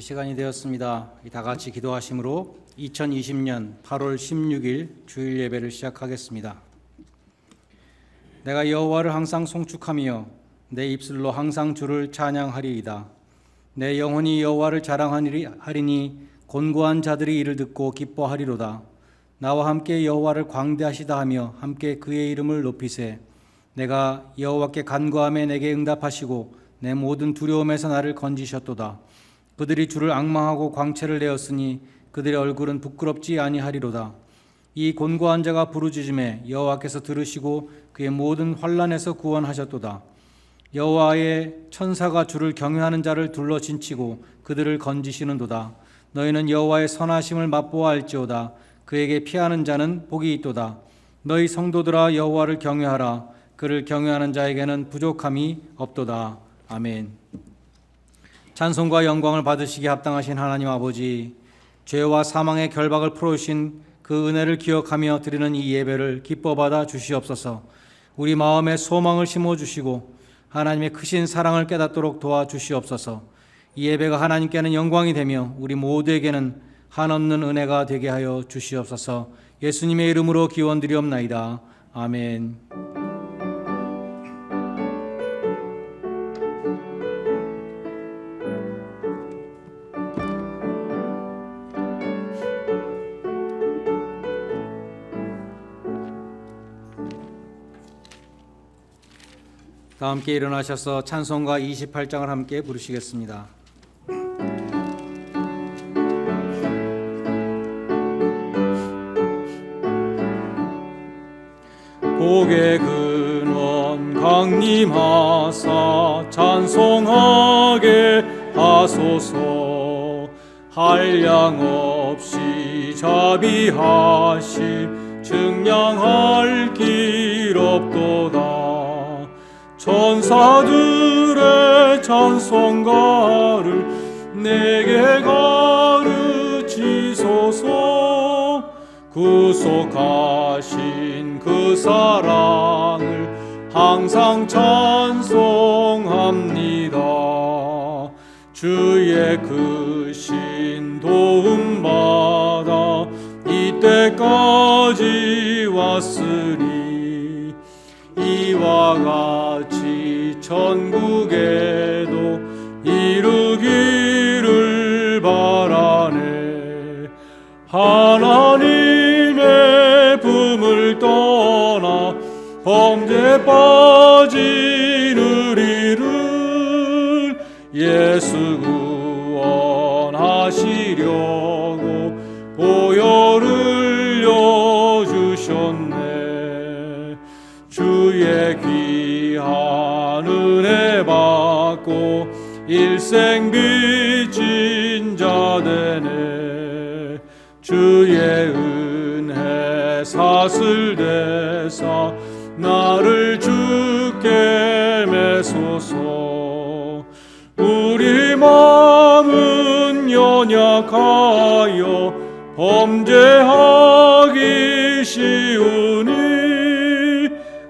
시간이 되었습니다. 다 같이 기도하심으로 2020년 8월 16일 주일 예배를 시작하겠습니다. 내가 여호와를 항상 송축하며 내 입술로 항상 주를 찬양하리이다. 내 영혼이 여호와를 자랑하리니 곤고한 자들이 이를 듣고 기뻐하리로다. 나와 함께 여호와를 광대하시다 하며 함께 그의 이름을 높이세. 내가 여호와께 간구하며 내게 응답하시고 내 모든 두려움에서 나를 건지셨도다. 그들이 주를 앙망하고 광채를 내었으니 그들의 얼굴은 부끄럽지 아니하리로다. 이 곤고한 자가 부르짖음에 여호와께서 들으시고 그의 모든 환난에서 구원하셨도다. 여호와의 천사가 주를 경외하는 자를 둘러 진치고 그들을 건지시는도다. 너희는 여호와의 선하심을 맛보아 알지어다. 그에게 피하는 자는 복이 있도다. 너희 성도들아 여호와를 경외하라. 그를 경외하는 자에게는 부족함이 없도다. 아멘. 찬송과 영광을 받으시기에 합당하신 하나님 아버지, 죄와 사망의 결박을 풀어주신 그 은혜를 기억하며 드리는 이 예배를 기뻐 받아 주시옵소서. 우리 마음에 소망을 심어주시고 하나님의 크신 사랑을 깨닫도록 도와주시옵소서. 이 예배가 하나님께는 영광이 되며 우리 모두에게는 한없는 은혜가 되게 하여 주시옵소서. 예수님의 이름으로 기원드리옵나이다. 아멘. 다 함께 일어나셔서 찬송가 28장을 함께 부르시겠습니다. 복의 근원 강림하사 찬송하게 하소서. 한량 없이 자비하심 증량할 길 없도다. 천사들의 찬송가를 내게 가르치소서. 구속하신 그 사랑을 항상 찬송합니다. 주의 크신 도움받아 이때까지 왔으니 이와 같이 천국에도 이루기를 바라네. 하나님의 품을 떠나 범죄 빠진 우리를 예수 구원하시려고 보혈 흘려주셨네. 주의 귀한 은혜 받고 일생 빚진 자 되네. 주의 은혜 사슬대사 나를 주께 메소서. 우리 마음은 연약하여 범죄하기 쉬우니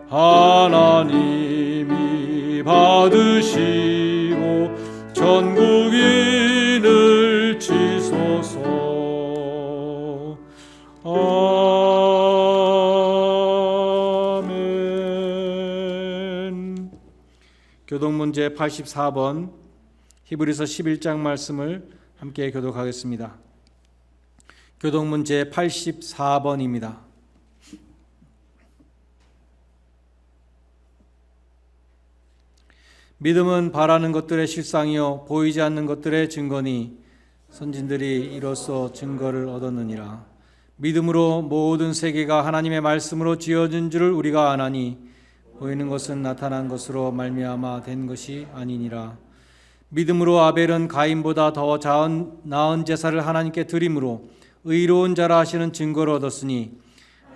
하나님이 받으시고 전국인을 치소서. 아멘. 교독문제 84번 히브리서 11장 말씀을 함께 교독하겠습니다. 교독문제 84번입니다. 믿음은 바라는 것들의 실상이요 보이지 않는 것들의 증거니 선진들이 이로써 증거를 얻었느니라. 믿음으로 모든 세계가 하나님의 말씀으로 지어진 줄을 우리가 아나니 보이는 것은 나타난 것으로 말미암아 된 것이 아니니라. 믿음으로 아벨은 가인보다 더 나은 제사를 하나님께 드림으로 의로운 자라 하시는 증거를 얻었으니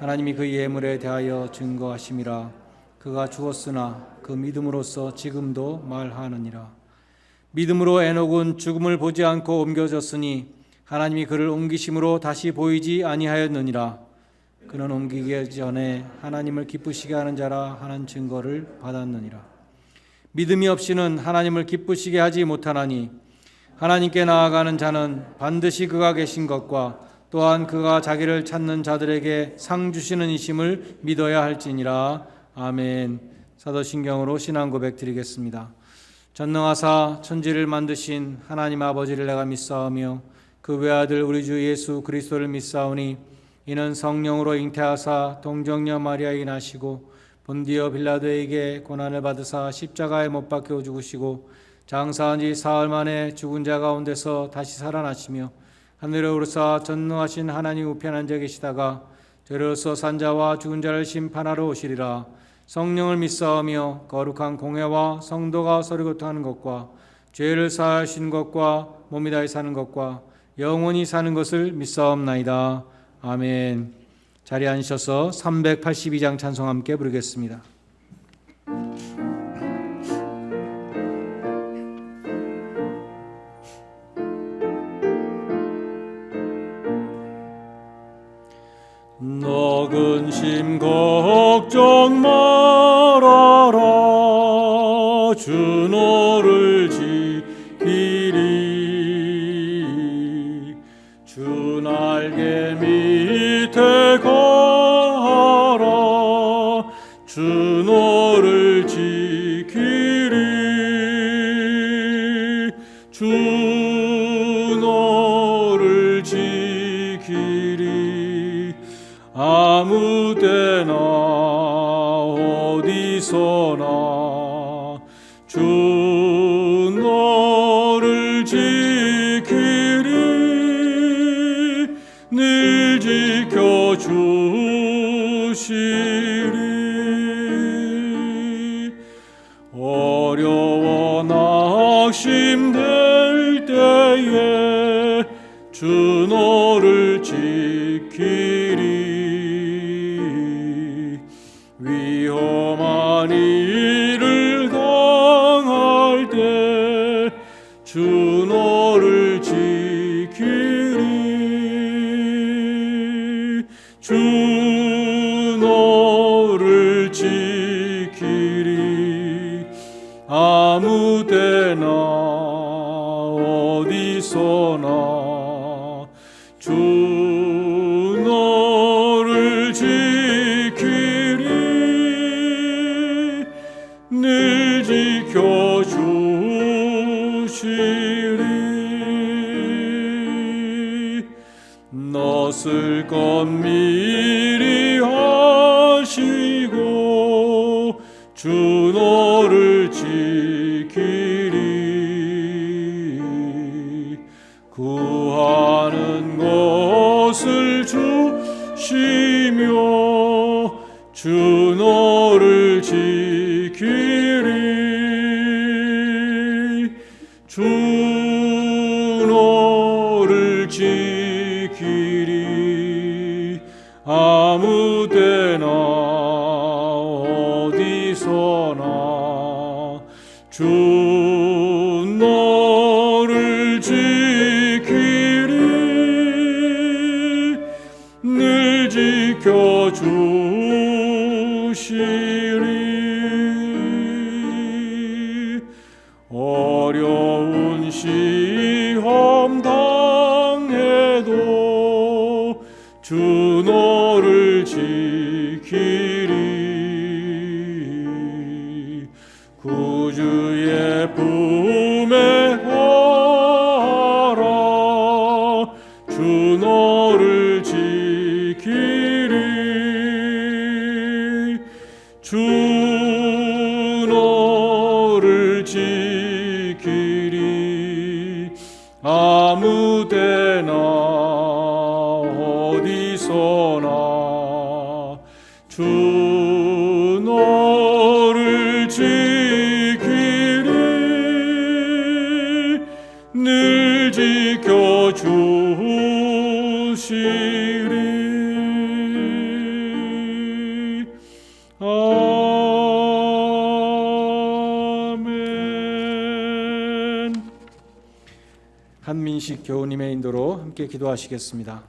하나님이 그 예물에 대하여 증거하심이라. 그가 죽었으나 그 믿음으로써 지금도 말하느니라. 믿음으로 에녹은 죽음을 보지 않고 옮겨졌으니 하나님이 그를 옮기심으로 다시 보이지 아니하였느니라. 그는 옮기기 전에 하나님을 기쁘시게 하는 자라 하는 증거를 받았느니라. 믿음이 없이는 하나님을 기쁘시게 하지 못하나니 하나님께 나아가는 자는 반드시 그가 계신 것과 또한 그가 자기를 찾는 자들에게 상 주시는 이심을 믿어야 할지니라. 아멘. 사도신경으로 신앙 고백 드리겠습니다. 전능하사 천지를 만드신 하나님 아버지를 내가 믿사오며 그 외아들 우리 주 예수 그리스도를 믿사오니 이는 성령으로 잉태하사 동정녀 마리아에게 나시고 본디오 빌라도에게 고난을 받으사 십자가에 못 박혀 죽으시고 장사한 지 사흘 만에 죽은 자 가운데서 다시 살아나시며 하늘에 오르사 전능하신 하나님 우편에 앉아 계시다가 죄로서 산 자와 죽은 자를 심판하러 오시리라. 성령을 믿사오며 거룩한 공회와 성도가 서로 교통하는 것과 죄를 사하신 것과 몸이 다해 사는 것과 영원히 사는 것을 믿사옵나이다. 아멘. 자리에 앉으셔서 382장 찬송 함께 부르겠습니다. 너 근심 걱정 말아라. 주 너를 지키리. 주 날개 밑에 가라. 주 너를 지키리. 주 너를 지키리. 아무 때나 어디서나 주 너를 지키리. 늘 지켜주시리. 어려워 낙심될 때에 주 너를 지키리. 위험한 일을 당할 때 주 너를 지키리. 주 너를 지키리. 아무 때나 어디서나 주 너를 지키리. 늘 지켜주시리. 너 쓸 것 미리 하시고 주 너를 지키리. 구하는 것을 주시며 주 너를 지키리. 주 너를 지키리. 아무 때나 어디서나 주 너를 지키리. 늘 지켜주시리. 어려운 시험 당해도 주 너를 지키리. 구주의 품에 하라. 주 너를 지키리. 주 너를 지키리. 아무 때나 어디서나 주 너를 지키리. 늘 지켜주시리. 아멘. 한민식 교우님의 인도로 함께 기도하시겠습니다.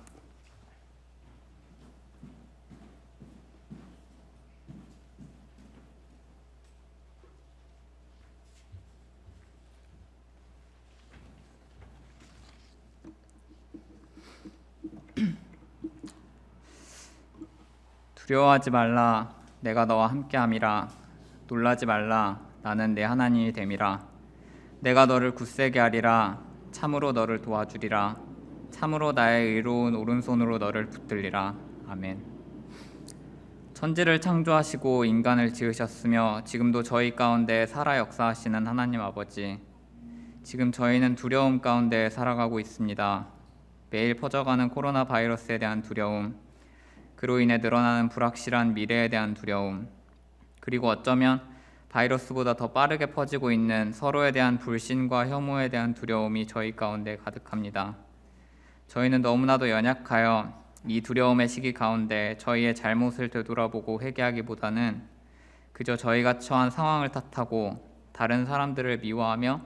두려워하지 말라, 내가 너와 함께함이라. 놀라지 말라, 나는 내 하나님이 됨이라. 내가 너를 굳세게 하리라. 참으로 너를 도와주리라. 참으로 나의 의로운 오른손으로 너를 붙들리라. 아멘. 천지를 창조하시고 인간을 지으셨으며 지금도 저희 가운데 살아 역사하시는 하나님 아버지, 지금 저희는 두려움 가운데 살아가고 있습니다. 매일 퍼져가는 코로나 바이러스에 대한 두려움, 그로 인해 늘어나는 불확실한 미래에 대한 두려움, 그리고 어쩌면 바이러스보다 더 빠르게 퍼지고 있는 서로에 대한 불신과 혐오에 대한 두려움이 저희 가운데 가득합니다. 저희는 너무나도 연약하여 이 두려움의 시기 가운데 저희의 잘못을 되돌아보고 회개하기보다는 그저 저희가 처한 상황을 탓하고 다른 사람들을 미워하며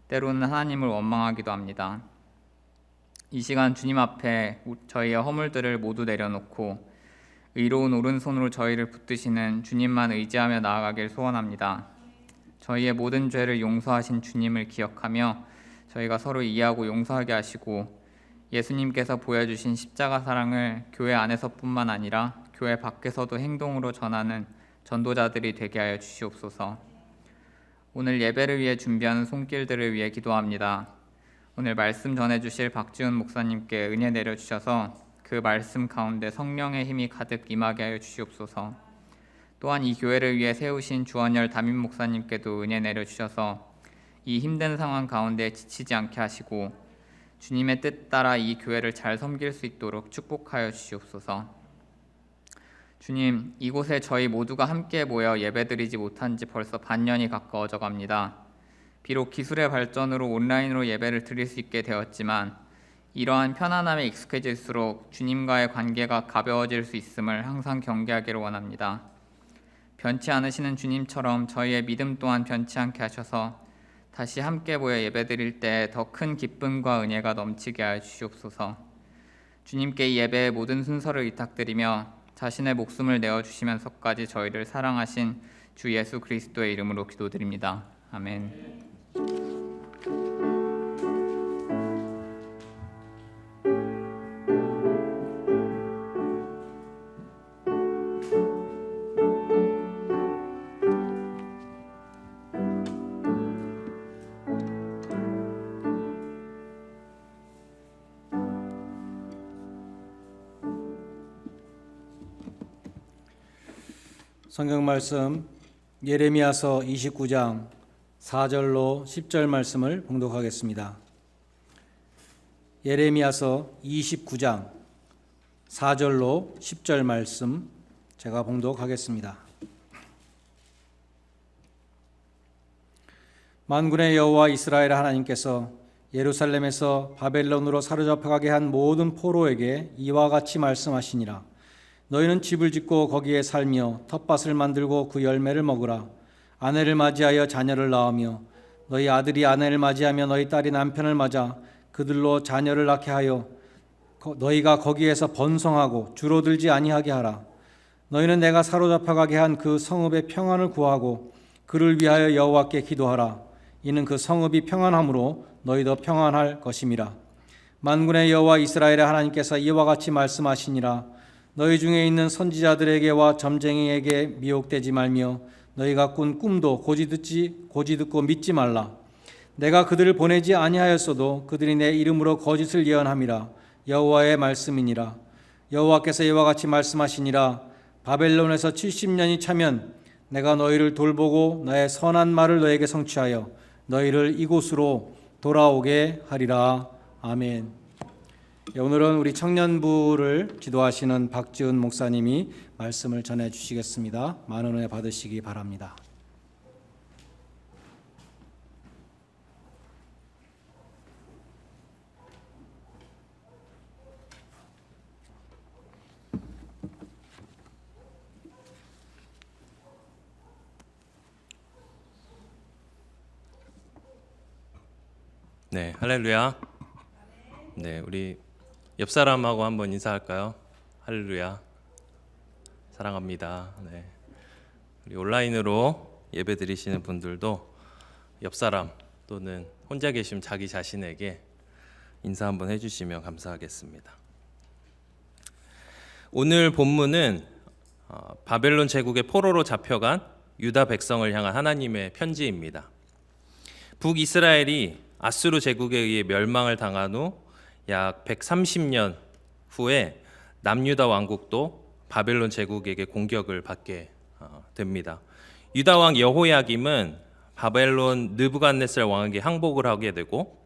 때로는 하나님을 원망하기도 합니다. 이 시간 주님 앞에 저희의 허물들을 모두 내려놓고 의로운 오른손으로 저희를 붙드시는 주님만 의지하며 나아가길 소원합니다. 저희의 모든 죄를 용서하신 주님을 기억하며 저희가 서로 이해하고 용서하게 하시고 예수님께서 보여주신 십자가 사랑을 교회 안에서뿐만 아니라 교회 밖에서도 행동으로 전하는 전도자들이 되게 하여 주시옵소서. 오늘 예배를 위해 준비하는 손길들을 위해 기도합니다. 오늘 말씀 전해주실 박지훈 목사님께 은혜 내려주셔서 그 말씀 가운데 성령의 힘이 가득 임하게 하여 주시옵소서. 또한 이 교회를 위해 세우신 주원열 담임 목사님께도 은혜 내려주셔서 이 힘든 상황 가운데 지치지 않게 하시고 주님의 뜻 따라 이 교회를 잘 섬길 수 있도록 축복하여 주시옵소서. 주님, 이곳에 저희 모두가 함께 모여 예배드리지 못한 지 벌써 반년이 가까워져 갑니다. 비록 기술의 발전으로 온라인으로 예배를 드릴 수 있게 되었지만 이러한 편안함에 익숙해질수록 주님과의 관계가 가벼워질 수 있음을 항상 경계하기를 원합니다. 변치 않으시는 주님처럼 저희의 믿음 또한 변치 않게 하셔서 다시 함께 모여 예배드릴 때 더 큰 기쁨과 은혜가 넘치게 하여 주시옵소서. 주님께 이 예배의 모든 순서를 의탁드리며 자신의 목숨을 내어주시면서까지 저희를 사랑하신 주 예수 그리스도의 이름으로 기도드립니다. 아멘. 성경 말씀 예레미야서 29장 4절로 10절 말씀을 봉독하겠습니다. 예레미야서 29장 4절로 10절 말씀 제가 봉독하겠습니다. 만군의 여호와 이스라엘 하나님께서 예루살렘에서 바벨론으로 사로잡혀가게 한 모든 포로에게 이와 같이 말씀하시니라. 너희는 집을 짓고 거기에 살며 텃밭을 만들고 그 열매를 먹으라. 아내를 맞이하여 자녀를 낳으며 너희 아들이 아내를 맞이하며 너희 딸이 남편을 맞아 그들로 자녀를 낳게 하여 너희가 거기에서 번성하고 줄어들지 아니하게 하라. 너희는 내가 사로잡혀가게 한 그 성읍의 평안을 구하고 그를 위하여 여호와께 기도하라. 이는 그 성읍이 평안함으로 너희도 평안할 것임이라. 만군의 여호와 이스라엘의 하나님께서 이와 같이 말씀하시니라. 너희 중에 있는 선지자들에게와 점쟁이에게 미혹되지 말며 너희가 꾼 꿈도 고지 듣고 믿지 말라. 내가 그들을 보내지 아니하였어도 그들이 내 이름으로 거짓을 예언함이라. 여호와의 말씀이니라. 여호와께서 이와 같이 말씀하시니라. 바벨론에서 70년이 차면 내가 너희를 돌보고 나의 선한 말을 너에게 성취하여 너희를 이곳으로 돌아오게 하리라. 아멘. 오늘은 우리 청년부를 지도하시는 박지훈 목사님이 말씀을 전해 주시겠습니다. 많은 은혜 받으시기 바랍니다. 네, 할렐루야. 네, 우리 옆 사람하고 한번 인사할까요? 할렐루야. 사랑합니다. 네. 우리 온라인으로 예배 드리시는 분들도 옆 사람 또는 혼자 계시면 자기 자신에게 인사 한번 해주시면 감사하겠습니다. 오늘 본문은 바벨론 제국의 포로로 잡혀간 유다 백성을 향한 하나님의 편지입니다. 북이스라엘이 아수르 제국에 의해 멸망을 당한 후 약 130년 후에 남유다 왕국도 바벨론 제국에게 공격을 받게 됩니다. 유다 왕 여호야김은 바벨론 느부갓네살 왕에게 항복을 하게 되고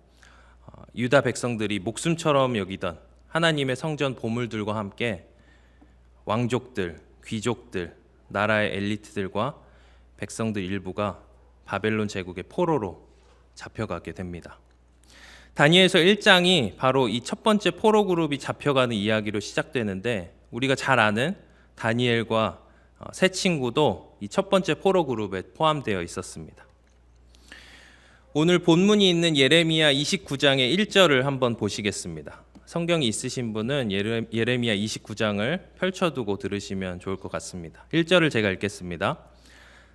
유다 백성들이 목숨처럼 여기던 하나님의 성전 보물들과 함께 왕족들, 귀족들, 나라의 엘리트들과 백성들 일부가 바벨론 제국의 포로로 잡혀가게 됩니다. 다니엘서 1장이 바로 이 첫 번째 포로 그룹이 잡혀가는 이야기로 시작되는데 우리가 잘 아는 다니엘과 세 친구도 이 첫 번째 포로 그룹에 포함되어 있었습니다. 오늘 본문이 있는 예레미야 29장의 1절을 한번 보시겠습니다. 성경이 있으신 분은 예레미야 29장을 펼쳐두고 들으시면 좋을 것 같습니다. 1절을 제가 읽겠습니다.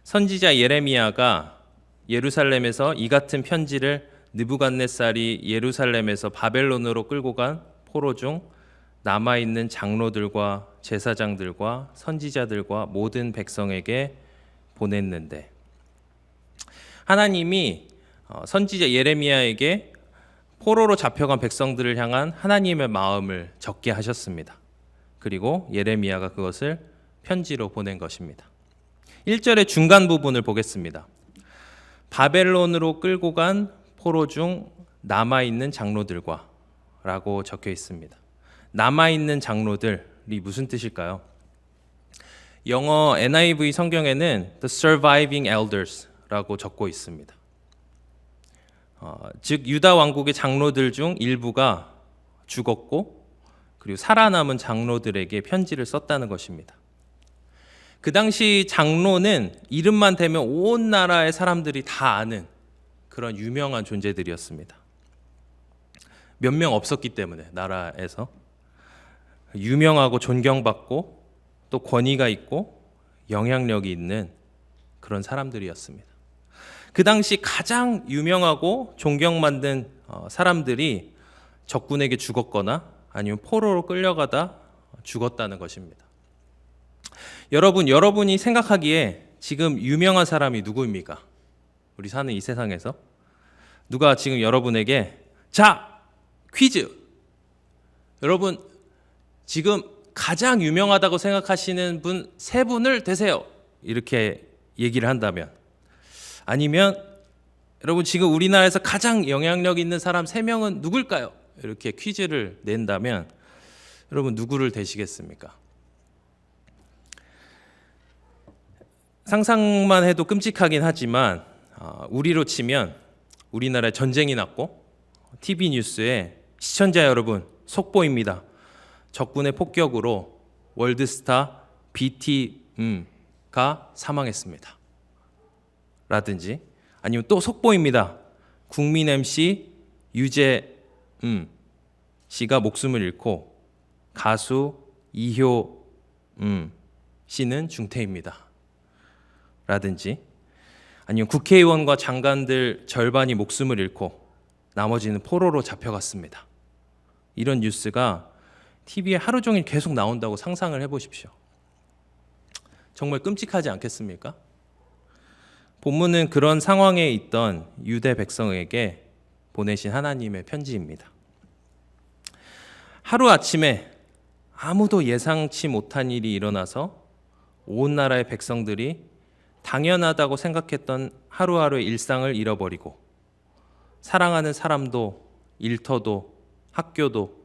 선지자 예레미야가 예루살렘에서 이 같은 편지를 느부갓네살이 예루살렘에서 바벨론으로 끌고 간 포로 중 남아있는 장로들과 제사장들과 선지자들과 모든 백성에게 보냈는데, 하나님이 선지자 예레미야에게 포로로 잡혀간 백성들을 향한 하나님의 마음을 적게 하셨습니다. 그리고 예레미야가 그것을 편지로 보낸 것입니다. 1절의 중간 부분을 보겠습니다. 바벨론으로 끌고 간 포로 중 남아있는 장로들과 라고 적혀 있습니다. 남아있는 장로들이 무슨 뜻일까요? 영어 NIV 성경에는 The Surviving Elders 라고 적고 있습니다. 즉 유다 왕국의 장로들 중 일부가 죽었고 그리고 살아남은 장로들에게 편지를 썼다는 것입니다. 그 당시 장로는 이름만 대면 온 나라의 사람들이 다 아는 그런 유명한 존재들이었습니다. 몇 명 없었기 때문에 나라에서 유명하고 존경받고 또 권위가 있고 영향력이 있는 그런 사람들이었습니다. 그 당시 가장 유명하고 존경받는 사람들이 적군에게 죽었거나 아니면 포로로 끌려가다 죽었다는 것입니다. 여러분이 생각하기에 지금 유명한 사람이 누구입니까? 우리 사는 이 세상에서 누가 지금 여러분에게 자, 퀴즈! 여러분 지금 가장 유명하다고 생각하시는 분 세 분을 대세요. 이렇게 얘기를 한다면, 아니면 여러분 지금 우리나라에서 가장 영향력 있는 사람 3명은 누굴까요? 이렇게 퀴즈를 낸다면 여러분 누구를 대시겠습니까? 상상만 해도 끔찍하긴 하지만 우리로 치면 우리나라에 전쟁이 났고 TV 뉴스에 시청자 여러분 속보입니다. 적군의 폭격으로 월드스타 BT가 사망했습니다. 라든지, 아니면 또 속보입니다. 국민 MC 유재 씨가 목숨을 잃고 가수 이효 씨는 중태입니다. 라든지, 아니면 국회의원과 장관들 절반이 목숨을 잃고 나머지는 포로로 잡혀갔습니다. 이런 뉴스가 TV에 하루 종일 계속 나온다고 상상을 해보십시오. 정말 끔찍하지 않겠습니까? 본문은 그런 상황에 있던 유대 백성에게 보내신 하나님의 편지입니다. 하루아침에 아무도 예상치 못한 일이 일어나서 온 나라의 백성들이 당연하다고 생각했던 하루하루의 일상을 잃어버리고 사랑하는 사람도 일터도 학교도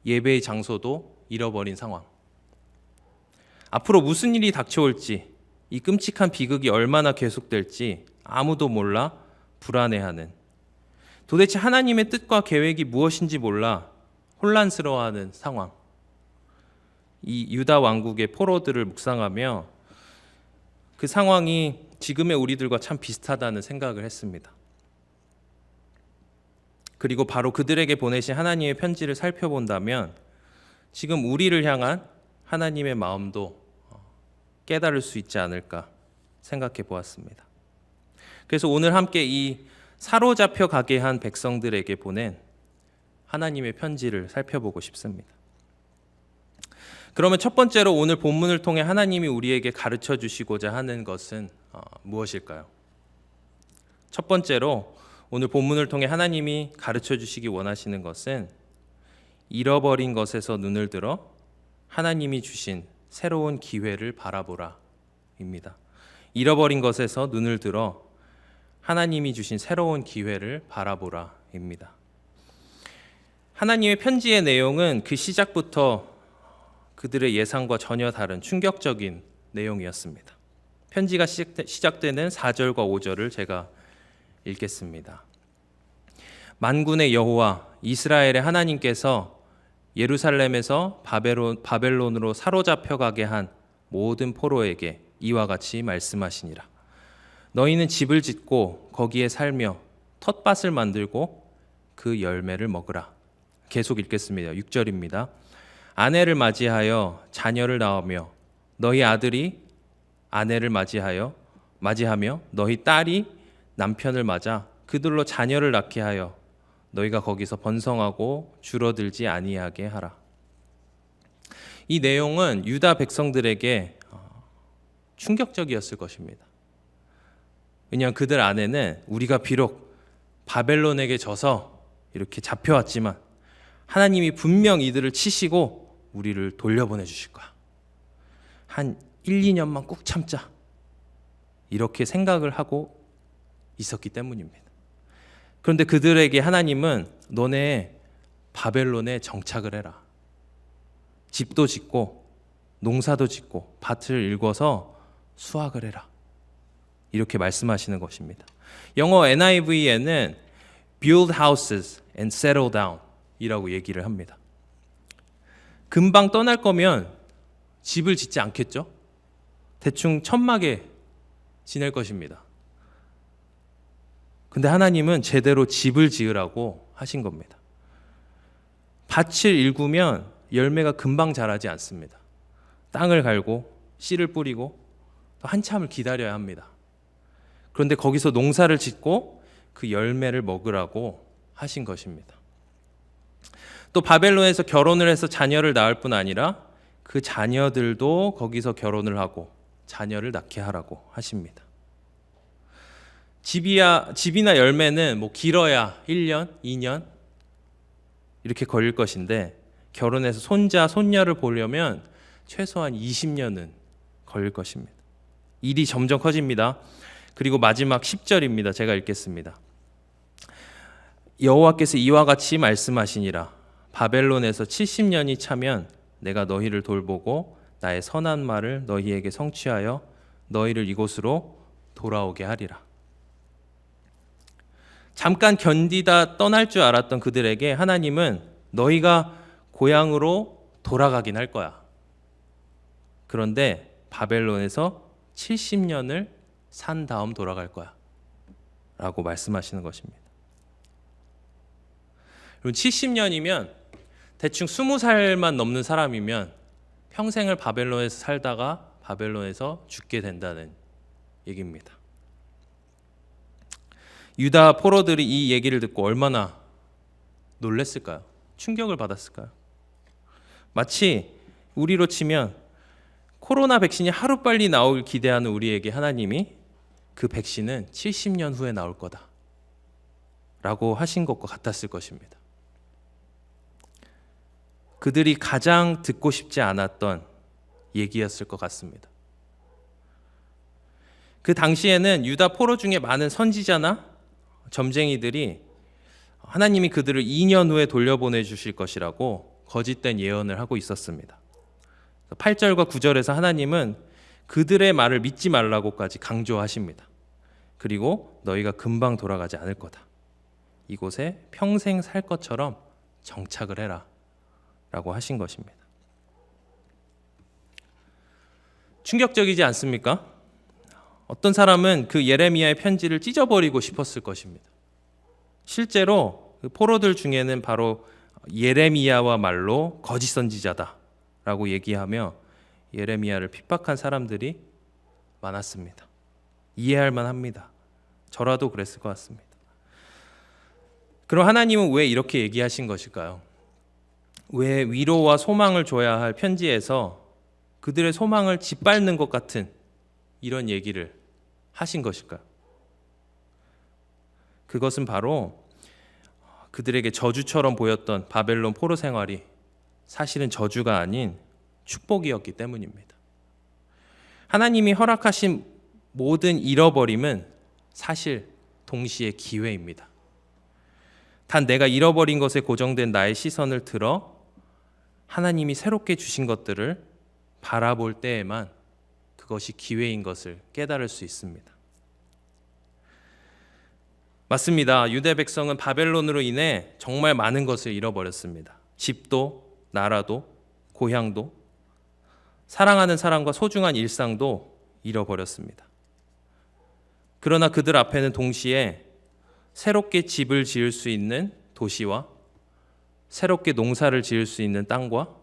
예배의 장소도 잃어버린 상황. 앞으로 무슨 일이 닥쳐올지, 이 끔찍한 비극이 얼마나 계속될지 아무도 몰라 불안해하는, 도대체 하나님의 뜻과 계획이 무엇인지 몰라 혼란스러워하는 상황. 이 유다 왕국의 포로들을 묵상하며 그 상황이 지금의 우리들과 참 비슷하다는 생각을 했습니다. 그리고 바로 그들에게 보내신 하나님의 편지를 살펴본다면 지금 우리를 향한 하나님의 마음도 깨달을 수 있지 않을까 생각해 보았습니다. 그래서 오늘 함께 이 사로잡혀 가게 한 백성들에게 보낸 하나님의 편지를 살펴보고 싶습니다. 그러면 첫 번째로 오늘 본문을 통해 하나님이 우리에게 가르쳐 주시고자 하는 것은 무엇일까요? 첫 번째로 오늘 본문을 통해 하나님이 가르쳐 주시기 원하시는 것은 잃어버린 것에서 눈을 들어 하나님이 주신 새로운 기회를 바라보라입니다. 잃어버린 것에서 눈을 들어 하나님이 주신 새로운 기회를 바라보라입니다. 하나님의 편지의 내용은 그 시작부터 그들의 예상과 전혀 다른 충격적인 내용이었습니다. 편지가 시작되는 4절과 5절을 제가 읽겠습니다. 만군의 여호와 이스라엘의 하나님께서 예루살렘에서 바벨론으로 사로잡혀 가게 한 모든 포로에게 이와 같이 말씀하시니라. 너희는 집을 짓고 거기에 살며 텃밭을 만들고 그 열매를 먹으라. 계속 읽겠습니다. 6절입니다. 아내를 맞이하여 자녀를 낳으며 너희 아들이 아내를 맞이하며 너희 딸이 남편을 맞아 그들로 자녀를 낳게 하여 너희가 거기서 번성하고 줄어들지 아니하게 하라. 이 내용은 유다 백성들에게 충격적이었을 것입니다. 왜냐하면 그들 안에는 우리가 비록 바벨론에게 져서 이렇게 잡혀왔지만 하나님이 분명 이들을 치시고 우리를 돌려보내 주실 거야. 한 1, 2년만 꾹 참자. 이렇게 생각을 하고 있었기 때문입니다. 그런데 그들에게 하나님은 너네 바벨론에 정착을 해라. 집도 짓고 농사도 짓고 밭을 일궈서 수확을 해라. 이렇게 말씀하시는 것입니다. 영어 NIV에는 build houses and settle down 이라고 얘기를 합니다. 금방 떠날 거면 집을 짓지 않겠죠? 대충 천막에 지낼 것입니다. 근데 하나님은 제대로 집을 지으라고 하신 겁니다. 밭을 일구면 열매가 금방 자라지 않습니다. 땅을 갈고 씨를 뿌리고 한참을 기다려야 합니다. 그런데 거기서 농사를 짓고 그 열매를 먹으라고 하신 것입니다. 또 바벨론에서 결혼을 해서 자녀를 낳을 뿐 아니라 그 자녀들도 거기서 결혼을 하고 자녀를 낳게 하라고 하십니다. 집이나 열매는 뭐 길어야 1년, 2년 이렇게 걸릴 것인데 결혼해서 손자, 손녀를 보려면 최소한 20년은 걸릴 것입니다. 일이 점점 커집니다. 그리고 마지막 10절입니다. 제가 읽겠습니다. 여호와께서 이와 같이 말씀하시니라. 바벨론에서 70년이 차면 내가 너희를 돌보고 나의 선한 말을 너희에게 성취하여 너희를 이곳으로 돌아오게 하리라. 잠깐 견디다 떠날 줄 알았던 그들에게 하나님은 너희가 고향으로 돌아가긴 할 거야. 그런데 바벨론에서 70년을 산 다음 돌아갈 거야. 라고 말씀하시는 것입니다. 그리고 70년이면 대충 20살만 넘는 사람이면 평생을 바벨론에서 살다가 바벨론에서 죽게 된다는 얘기입니다. 유다 포로들이 이 얘기를 듣고 얼마나 놀랐을까요? 충격을 받았을까요? 마치 우리로 치면 코로나 백신이 하루빨리 나오길 기대하는 우리에게 하나님이 그 백신은 70년 후에 나올 거다 라고 하신 것과 같았을 것입니다. 그들이 가장 듣고 싶지 않았던 얘기였을 것 같습니다. 그 당시에는 유다 포로 중에 많은 선지자나 점쟁이들이 하나님이 그들을 2년 후에 돌려보내 주실 것이라고 거짓된 예언을 하고 있었습니다. 8절과 9절에서 하나님은 그들의 말을 믿지 말라고까지 강조하십니다. 그리고 너희가 금방 돌아가지 않을 거다. 이곳에 평생 살 것처럼 정착을 해라 라고 하신 것입니다. 충격적이지 않습니까? 어떤 사람은 그 예레미야의 편지를 찢어버리고 싶었을 것입니다. 실제로 그 포로들 중에는 바로 예레미야와 말로 거짓 선지자다라고 얘기하며 예레미야를 핍박한 사람들이 많았습니다. 이해할 만합니다. 저라도 그랬을 것 같습니다. 그럼 하나님은 왜 이렇게 얘기하신 것일까요? 왜 위로와 소망을 줘야 할 편지에서 그들의 소망을 짓밟는 것 같은 이런 얘기를 하신 것일까요? 그것은 바로 그들에게 저주처럼 보였던 바벨론 포로 생활이 사실은 저주가 아닌 축복이었기 때문입니다. 하나님이 허락하신 모든 잃어버림은 사실 동시에 기회입니다. 단 내가 잃어버린 것에 고정된 나의 시선을 들어 하나님이 새롭게 주신 것들을 바라볼 때에만 그것이 기회인 것을 깨달을 수 있습니다. 맞습니다. 유대 백성은 바벨론으로 인해 정말 많은 것을 잃어버렸습니다. 집도, 나라도, 고향도, 사랑하는 사람과 소중한 일상도 잃어버렸습니다. 그러나 그들 앞에는 동시에 새롭게 집을 지을 수 있는 도시와 새롭게 농사를 지을 수 있는 땅과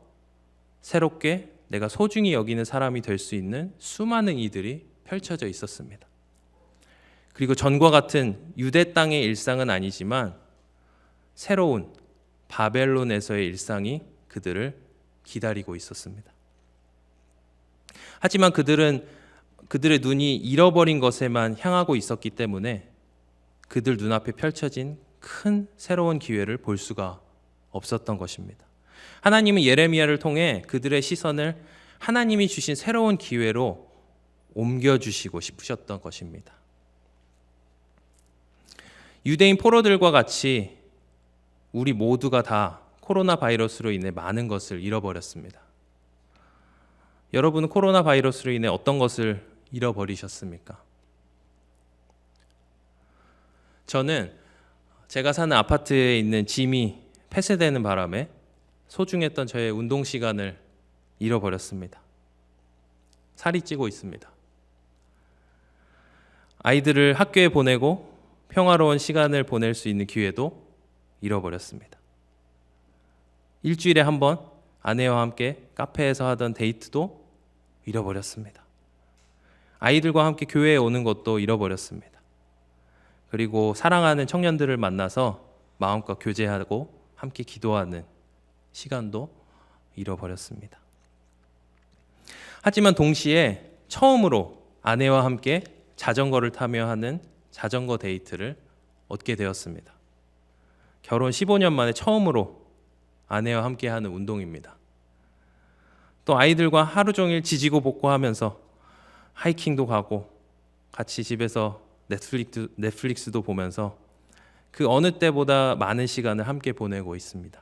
새롭게 내가 소중히 여기는 사람이 될 수 있는 수많은 이들이 펼쳐져 있었습니다. 그리고 전과 같은 유대 땅의 일상은 아니지만 새로운 바벨론에서의 일상이 그들을 기다리고 있었습니다. 하지만 그들의 눈이 잃어버린 것에만 향하고 있었기 때문에 그들 눈앞에 펼쳐진 큰 새로운 기회를 볼 수가 없었던 것입니다. 하나님은 예레미야를 통해 그들의 시선을 하나님이 주신 새로운 기회로 옮겨주시고 싶으셨던 것입니다. 유대인 포로들과 같이 우리 모두가 다 코로나 바이러스로 인해 많은 것을 잃어버렸습니다. 여러분은 코로나 바이러스로 인해 어떤 것을 잃어버리셨습니까? 저는 제가 사는 아파트에 있는 짐이 폐쇄되는 바람에 소중했던 저의 운동 시간을 잃어버렸습니다. 살이 찌고 있습니다. 아이들을 학교에 보내고 평화로운 시간을 보낼 수 있는 기회도 잃어버렸습니다. 일주일에 한 번 아내와 함께 카페에서 하던 데이트도 잃어버렸습니다. 아이들과 함께 교회에 오는 것도 잃어버렸습니다. 그리고 사랑하는 청년들을 만나서 마음껏 교제하고 함께 기도하는 시간도 잃어버렸습니다. 하지만 동시에 처음으로 아내와 함께 자전거를 타며 하는 자전거 데이트를 얻게 되었습니다. 결혼 15년 만에 처음으로 아내와 함께 하는 운동입니다. 또 아이들과 하루 종일 지지고 볶고하면서 하이킹도 가고 같이 집에서 넷플릭스도 보면서 그 어느 때보다 많은 시간을 함께 보내고 있습니다.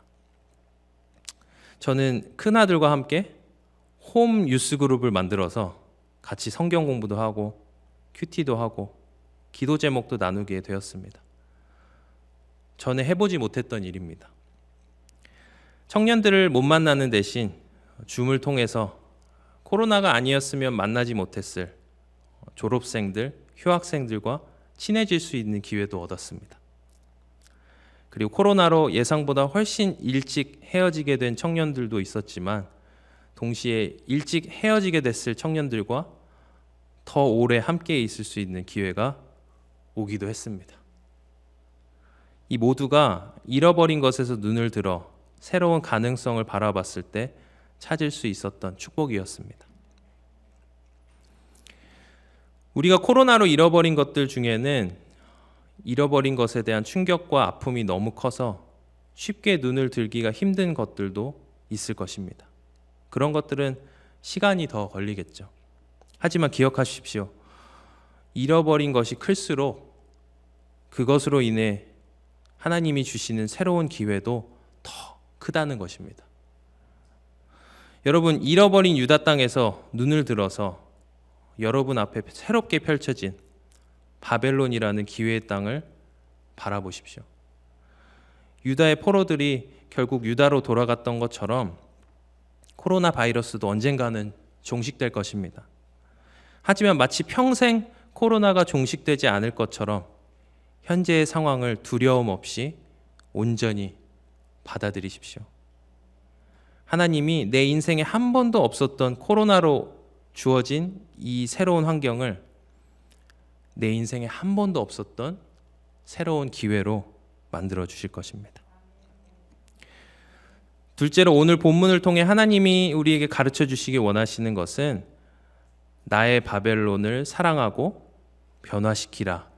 저는 큰아들과 함께 홈 유스 그룹을 만들어서 같이 성경 공부도 하고 큐티도 하고 기도 제목도 나누게 되었습니다. 전에 해보지 못했던 일입니다. 청년들을 못 만나는 대신 줌을 통해서 코로나가 아니었으면 만나지 못했을 졸업생들, 휴학생들과 친해질 수 있는 기회도 얻었습니다. 그리고 코로나로 예상보다 훨씬 일찍 헤어지게 된 청년들도 있었지만 동시에 일찍 헤어지게 됐을 청년들과 더 오래 함께 있을 수 있는 기회가 오기도 했습니다. 이 모두가 잃어버린 것에서 눈을 들어 새로운 가능성을 바라봤을 때 찾을 수 있었던 축복이었습니다. 우리가 코로나로 잃어버린 것들 중에는 잃어버린 것에 대한 충격과 아픔이 너무 커서 쉽게 눈을 들기가 힘든 것들도 있을 것입니다. 그런 것들은 시간이 더 걸리겠죠. 하지만 기억하십시오. 잃어버린 것이 클수록 그것으로 인해 하나님이 주시는 새로운 기회도 더 크다는 것입니다. 여러분, 잃어버린 유다 땅에서 눈을 들어서 여러분 앞에 새롭게 펼쳐진 바벨론이라는 기회의 땅을 바라보십시오. 유다의 포로들이 결국 유다로 돌아갔던 것처럼 코로나 바이러스도 언젠가는 종식될 것입니다. 하지만 마치 평생 코로나가 종식되지 않을 것처럼 현재의 상황을 두려움 없이 온전히 받아들이십시오. 하나님이 내 인생에 한 번도 없었던 코로나로 주어진 이 새로운 환경을 내 인생에 한 번도 없었던 새로운 기회로 만들어 주실 것입니다. 둘째로 오늘 본문을 통해 하나님이 우리에게 가르쳐 주시기 원하시는 것은 나의 바벨론을 사랑하고 변화시키라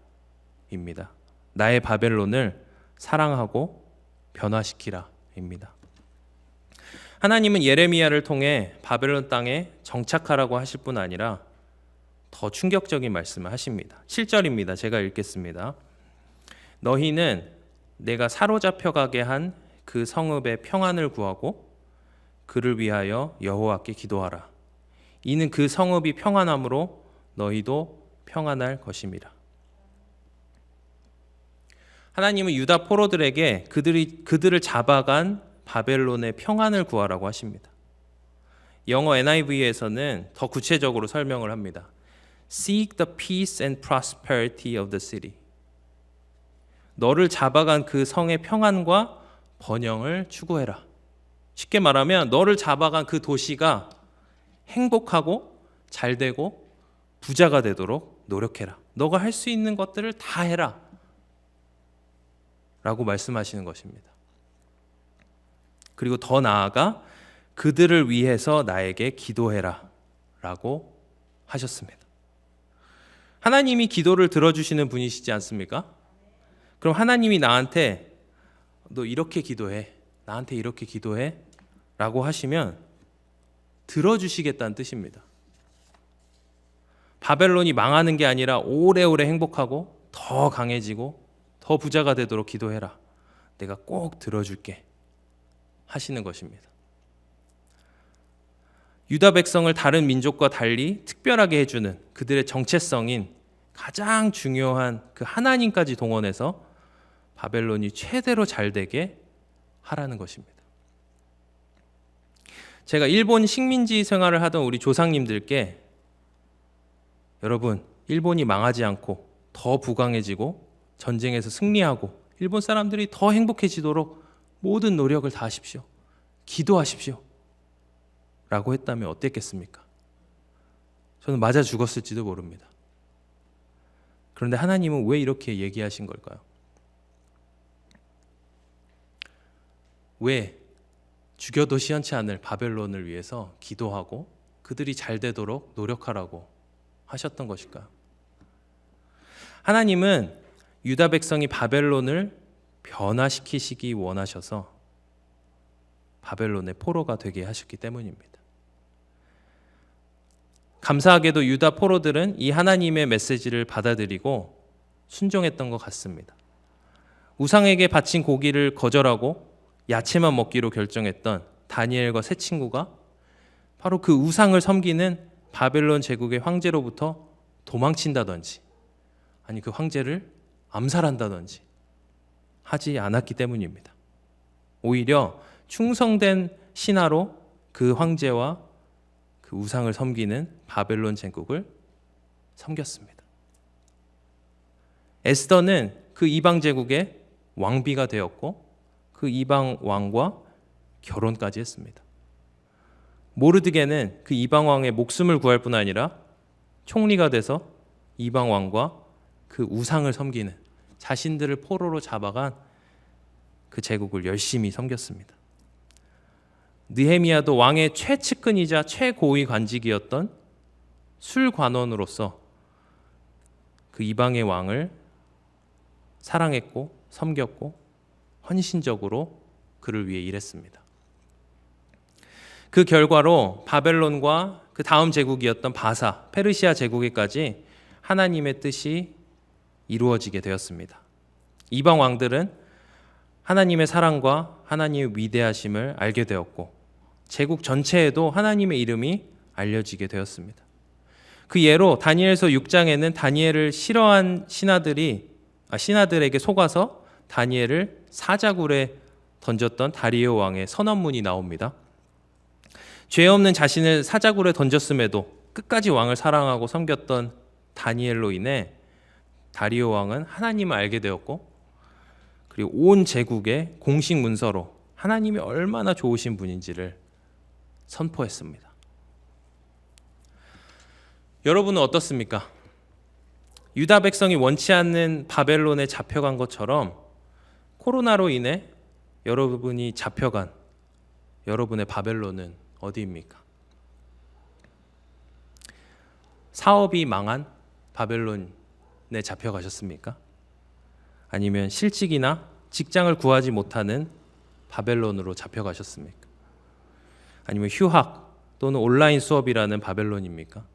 입니다. 나의 바벨론을 사랑하고 변화시키라 입니다. 하나님은 예레미야를 통해 바벨론 땅에 정착하라고 하실 뿐 아니라 더 충격적인 말씀을 하십니다. 7절입니다. 제가 읽겠습니다. 너희는 내가 사로잡혀 가게 한 그 성읍의 평안을 구하고 그를 위하여 여호와께 기도하라. 이는 그 성읍이 평안함으로 너희도 평안할 것임이라. 하나님은 유다 포로들에게 그들을 잡아간 바벨론의 평안을 구하라고 하십니다. 영어 NIV에서는 더 구체적으로 설명을 합니다. Seek the peace and prosperity of the city. 너를 잡아간 그 성의 평안과 번영을 추구해라. 쉽게 말하면 너를 잡아간 그 도시가 행복하고 잘되고 부자가 되도록 노력해라. 너가 할 수 있는 것들을 다 해라. 라고 말씀하시는 것입니다. 그리고 더 나아가 그들을 위해서 나에게 기도해라 라고 하셨습니다. 하나님이 기도를 들어주시는 분이시지 않습니까? 그럼 하나님이 나한테 너 이렇게 기도해, 나한테 이렇게 기도해 라고 하시면 들어주시겠다는 뜻입니다. 바벨론이 망하는 게 아니라 오래오래 행복하고 더 강해지고 더 부자가 되도록 기도해라. 내가 꼭 들어줄게 하시는 것입니다. 유다 백성을 다른 민족과 달리 특별하게 해주는 그들의 정체성인 가장 중요한 그 하나님까지 동원해서 바벨론이 최대로 잘되게 하라는 것입니다. 제가 일본 식민지 생활을 하던 우리 조상님들께 여러분, 일본이 망하지 않고 더 부강해지고 전쟁에서 승리하고 일본 사람들이 더 행복해지도록 모든 노력을 다하십시오. 기도하십시오. 라고 했다면 어땠겠습니까? 저는 맞아 죽었을지도 모릅니다. 그런데 하나님은 왜 이렇게 얘기하신 걸까요? 왜 죽여도 시원치 않을 바벨론을 위해서 기도하고 그들이 잘 되도록 노력하라고 하셨던 것일까요? 하나님은 유다 백성이 바벨론을 변화시키시기 원하셔서 바벨론의 포로가 되게 하셨기 때문입니다. 감사하게도 유다 포로들은 이 하나님의 메시지를 받아들이고 순종했던 것 같습니다. 우상에게 바친 고기를 거절하고 야채만 먹기로 결정했던 다니엘과 세 친구가 바로 그 우상을 섬기는 바벨론 제국의 황제로부터 도망친다든지 아니 그 황제를 암살한다든지 하지 않았기 때문입니다. 오히려 충성된 신하로 그 황제와 그 우상을 섬기는 바벨론 제국을 섬겼습니다. 에스더는 그 이방 제국의 왕비가 되었고 그 이방 왕과 결혼까지 했습니다. 모르드게는 그 이방 왕의 목숨을 구할 뿐 아니라 총리가 돼서 이방 왕과 그 우상을 섬기는 자신들을 포로로 잡아간 그 제국을 열심히 섬겼습니다. 느헤미야도 왕의 최측근이자 최고위 관직이었던 술관원으로서 그 이방의 왕을 사랑했고 섬겼고 헌신적으로 그를 위해 일했습니다. 그 결과로 바벨론과 그 다음 제국이었던 바사, 페르시아 제국에까지 하나님의 뜻이 이루어지게 되었습니다. 이방 왕들은 하나님의 사랑과 하나님의 위대하심을 알게 되었고 제국 전체에도 하나님의 이름이 알려지게 되었습니다. 그 예로 다니엘서 6장에는 다니엘을 싫어한 신하들에게 속아서 다니엘을 사자굴에 던졌던 다리오 왕의 선언문이 나옵니다. 죄 없는 자신을 사자굴에 던졌음에도 끝까지 왕을 사랑하고 섬겼던 다니엘로 인해 다리오 왕은 하나님을 알게 되었고 그리고 온 제국의 공식 문서로 하나님이 얼마나 좋으신 분인지를 선포했습니다. 여러분은 어떻습니까? 유다 백성이 원치 않는 바벨론에 잡혀간 것처럼 코로나로 인해 여러분이 잡혀간 여러분의 바벨론은 어디입니까? 사업이 망한 바벨론에 잡혀가셨습니까? 아니면 실직이나 직장을 구하지 못하는 바벨론으로 잡혀가셨습니까? 아니면 휴학 또는 온라인 수업이라는 바벨론입니까?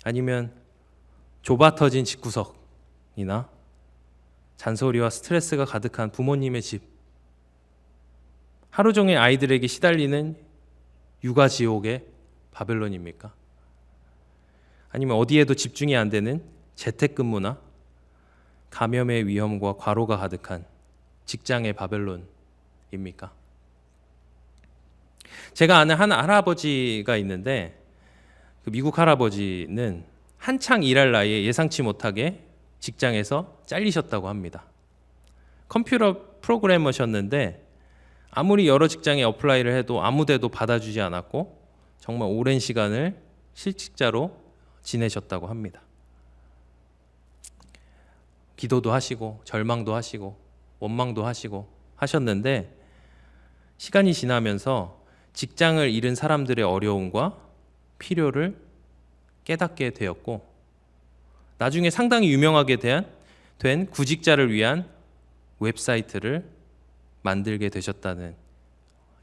아니면 좁아터진 집구석이나 잔소리와 스트레스가 가득한 부모님의 집, 하루 종일 아이들에게 시달리는 육아 지옥의 바벨론입니까? 아니면 어디에도 집중이 안 되는 재택근무나 감염의 위험과 과로가 가득한 직장의 바벨론입니까? 제가 아는 한 할아버지가 있는데 그 미국 할아버지는 한창 일할 나이에 예상치 못하게 직장에서 잘리셨다고 합니다. 컴퓨터 프로그래머셨는데 아무리 여러 직장에 어플라이를 해도 아무 데도 받아주지 않았고 정말 오랜 시간을 실직자로 지내셨다고 합니다. 기도도 하시고 절망도 하시고 원망도 하시고 하셨는데 시간이 지나면서 직장을 잃은 사람들의 어려움과 필요를 깨닫게 되었고 나중에 상당히 유명하게 된 구직자를 위한 웹사이트를 만들게 되셨다는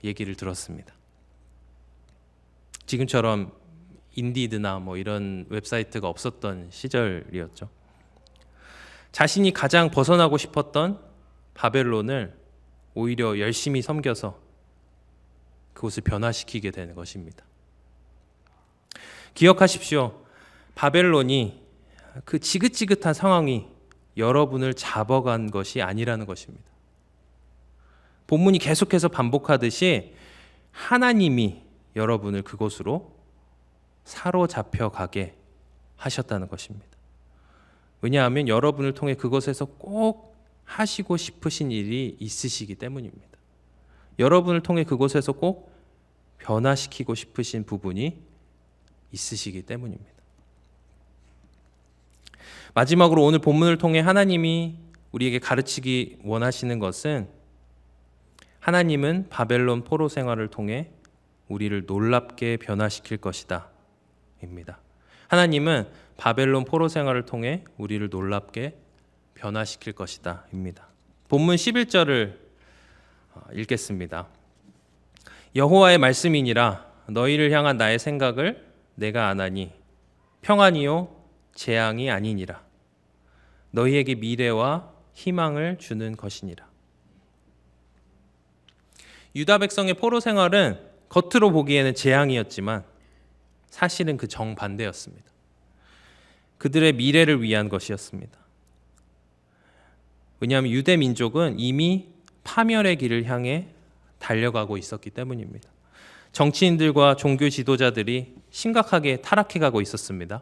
얘기를 들었습니다. 지금처럼 인디드나 뭐 이런 웹사이트가 없었던 시절이었죠. 자신이 가장 벗어나고 싶었던 바벨론을 오히려 열심히 섬겨서 그곳을 변화시키게 되는 것입니다. 기억하십시오. 바벨론이 그 지긋지긋한 상황이 여러분을 잡아간 것이 아니라는 것입니다. 본문이 계속해서 반복하듯이 하나님이 여러분을 그곳으로 사로잡혀 가게 하셨다는 것입니다. 왜냐하면 여러분을 통해 그곳에서 꼭 하시고 싶으신 일이 있으시기 때문입니다. 여러분을 통해 그곳에서 꼭 변화시키고 싶으신 부분이 있으시기 때문입니다. 마지막으로 오늘 본문을 통해 하나님이 우리에게 가르치기 원하시는 것은 하나님은 바벨론 포로 생활을 통해 우리를 놀랍게 변화시킬 것이다 입니다. 하나님은 바벨론 포로 생활을 통해 우리를 놀랍게 변화시킬 것이다 입니다. 본문 11절을 읽겠습니다. 여호와의 말씀이니라 너희를 향한 나의 생각을 내가 아나니 평안이요 재앙이 아니니라 너희에게 미래와 희망을 주는 것이니라. 유다 백성의 포로 생활은 겉으로 보기에는 재앙이었지만 사실은 그 정반대였습니다. 그들의 미래를 위한 것이었습니다. 왜냐하면 유대 민족은 이미 파멸의 길을 향해 달려가고 있었기 때문입니다. 정치인들과 종교 지도자들이 심각하게 타락해가고 있었습니다.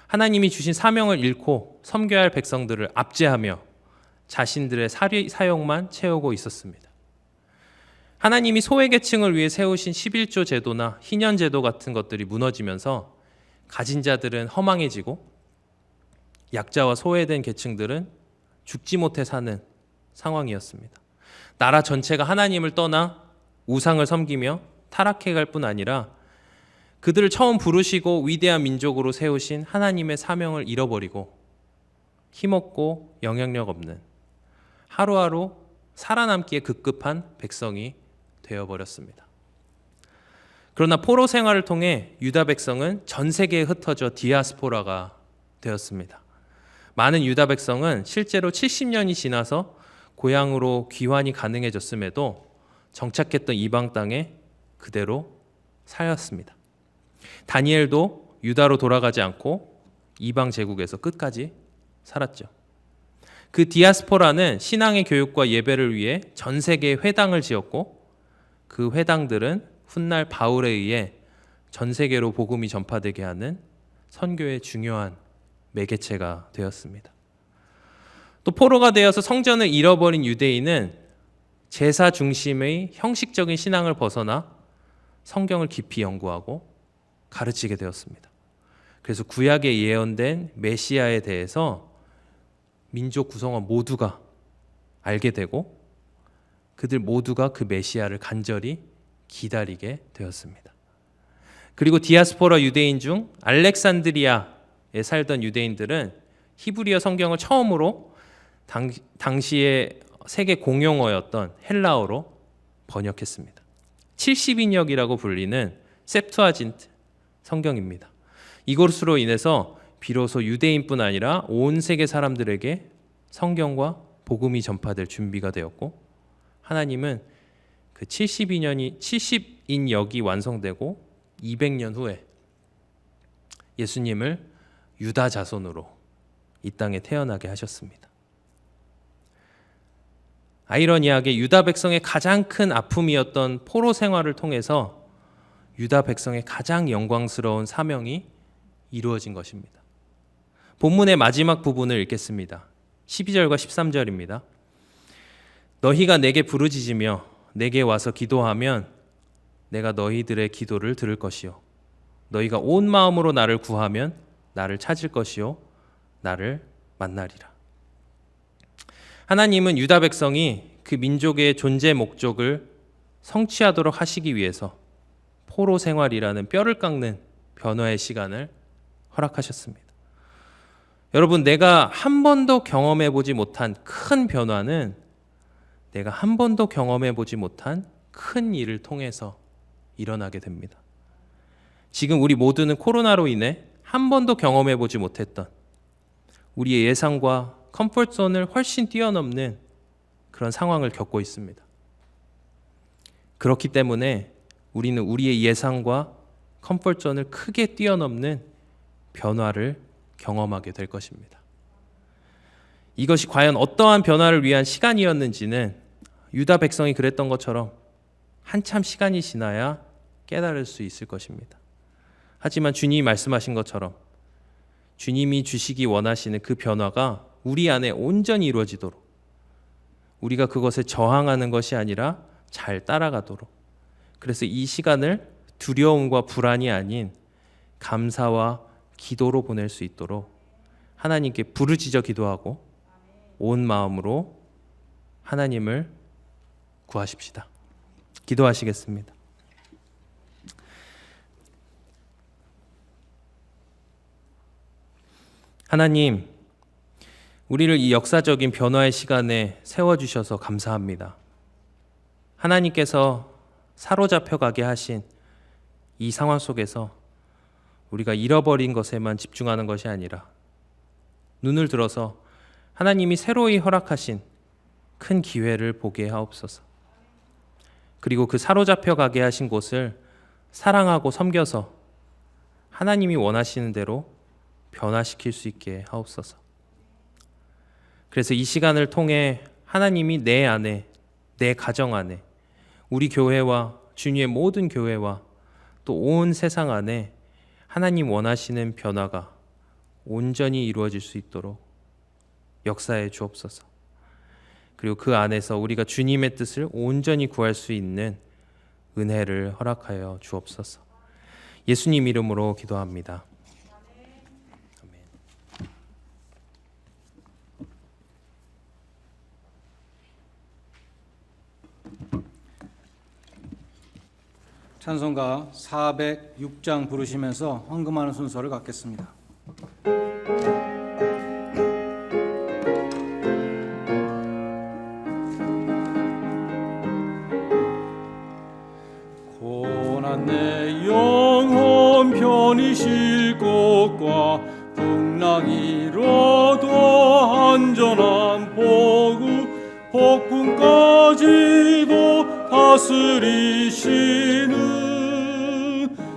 하나님이 주신 사명을 잃고 섬겨야 할 백성들을 압제하며 자신들의 사욕만 채우고 있었습니다. 하나님이 소외계층을 위해 세우신 11조 제도나 희년 제도 같은 것들이 무너지면서 가진 자들은 허망해지고 약자와 소외된 계층들은 죽지 못해 사는 상황이었습니다. 나라 전체가 하나님을 떠나 우상을 섬기며 타락해 갈 뿐 아니라 그들을 처음 부르시고 위대한 민족으로 세우신 하나님의 사명을 잃어버리고 힘없고 영향력 없는 하루하루 살아남기에 급급한 백성이 되어버렸습니다. 그러나 포로 생활을 통해 유다 백성은 전 세계에 흩어져 디아스포라가 되었습니다. 많은 유다 백성은 실제로 70년이 지나서 고향으로 귀환이 가능해졌음에도 정착했던 이방 땅에 그대로 살았습니다. 다니엘도 유다로 돌아가지 않고 이방 제국에서 끝까지 살았죠. 그 디아스포라는 신앙의 교육과 예배를 위해 전 세계에 회당을 지었고 그 회당들은 훗날 바울에 의해 전 세계로 복음이 전파되게 하는 선교의 중요한 매개체가 되었습니다. 또 포로가 되어서 성전을 잃어버린 유대인은 제사 중심의 형식적인 신앙을 벗어나 성경을 깊이 연구하고 가르치게 되었습니다. 그래서 구약에 예언된 메시아에 대해서 민족 구성원 모두가 알게 되고 그들 모두가 그 메시아를 간절히 기다리게 되었습니다. 그리고 디아스포라 유대인 중 알렉산드리아에 살던 유대인들은 히브리어 성경을 처음으로 당시의 세계 공용어였던 헬라어로 번역했습니다. 70인역이라고 불리는 셉투아진트 성경입니다. 이것으로 인해서 비로소 유대인뿐 아니라 온 세계 사람들에게 성경과 복음이 전파될 준비가 되었고, 하나님은 그 70인역이 완성되고 200년 후에 예수님을 유다 자손으로 이 땅에 태어나게 하셨습니다. 아이러니하게 유다 백성의 가장 큰 아픔이었던 포로 생활을 통해서 유다 백성의 가장 영광스러운 사명이 이루어진 것입니다. 본문의 마지막 부분을 읽겠습니다. 12절과 13절입니다. 너희가 내게 부르짖으며 내게 와서 기도하면 내가 너희들의 기도를 들을 것이요 너희가 온 마음으로 나를 구하면 나를 찾을 것이요 나를 만나리라. 하나님은 유다 백성이 그 민족의 존재 목적을 성취하도록 하시기 위해서 포로 생활이라는 뼈를 깎는 변화의 시간을 허락하셨습니다. 여러분, 내가 한 번도 경험해 보지 못한 큰 변화는 내가 한 번도 경험해 보지 못한 큰 일을 통해서 일어나게 됩니다. 지금 우리 모두는 코로나로 인해 한 번도 경험해 보지 못했던 우리의 예상과 컴포트존을 훨씬 뛰어넘는 그런 상황을 겪고 있습니다. 그렇기 때문에 우리는 우리의 예상과 컴포트존을 크게 뛰어넘는 변화를 경험하게 될 것입니다. 이것이 과연 어떠한 변화를 위한 시간이었는지는 유다 백성이 그랬던 것처럼 한참 시간이 지나야 깨달을 수 있을 것입니다. 하지만 주님이 말씀하신 것처럼 주님이 주시기 원하시는 그 변화가 우리 안에 온전히 이루어지도록, 우리가 그것에 저항하는 것이 아니라 잘 따라가도록, 그래서 이 시간을 두려움과 불안이 아닌 감사와 기도로 보낼 수 있도록 하나님께 부르짖어 기도하고 온 마음으로 하나님을 구하십시다. 기도하시겠습니다. 하나님, 우리를 이 역사적인 변화의 시간에 세워주셔서 감사합니다. 하나님께서 사로잡혀 가게 하신 이 상황 속에서 우리가 잃어버린 것에만 집중하는 것이 아니라 눈을 들어서 하나님이 새로이 허락하신 큰 기회를 보게 하옵소서. 그리고 그 사로잡혀 가게 하신 곳을 사랑하고 섬겨서 하나님이 원하시는 대로 변화시킬 수 있게 하옵소서. 그래서 이 시간을 통해 하나님이 내 안에, 내 가정 안에, 우리 교회와 주님의 모든 교회와 또 온 세상 안에 하나님 원하시는 변화가 온전히 이루어질 수 있도록 역사해 주옵소서. 그리고 그 안에서 우리가 주님의 뜻을 온전히 구할 수 있는 은혜를 허락하여 주옵소서. 예수님 이름으로 기도합니다. 아멘. 찬송가 406장 부르시면서 헌금하는 순서를 갖겠습니다. 고난 내 영혼 편히 쉴 곳과 풍랑 이뤄도 안전한 폭풍까지도 다스리시는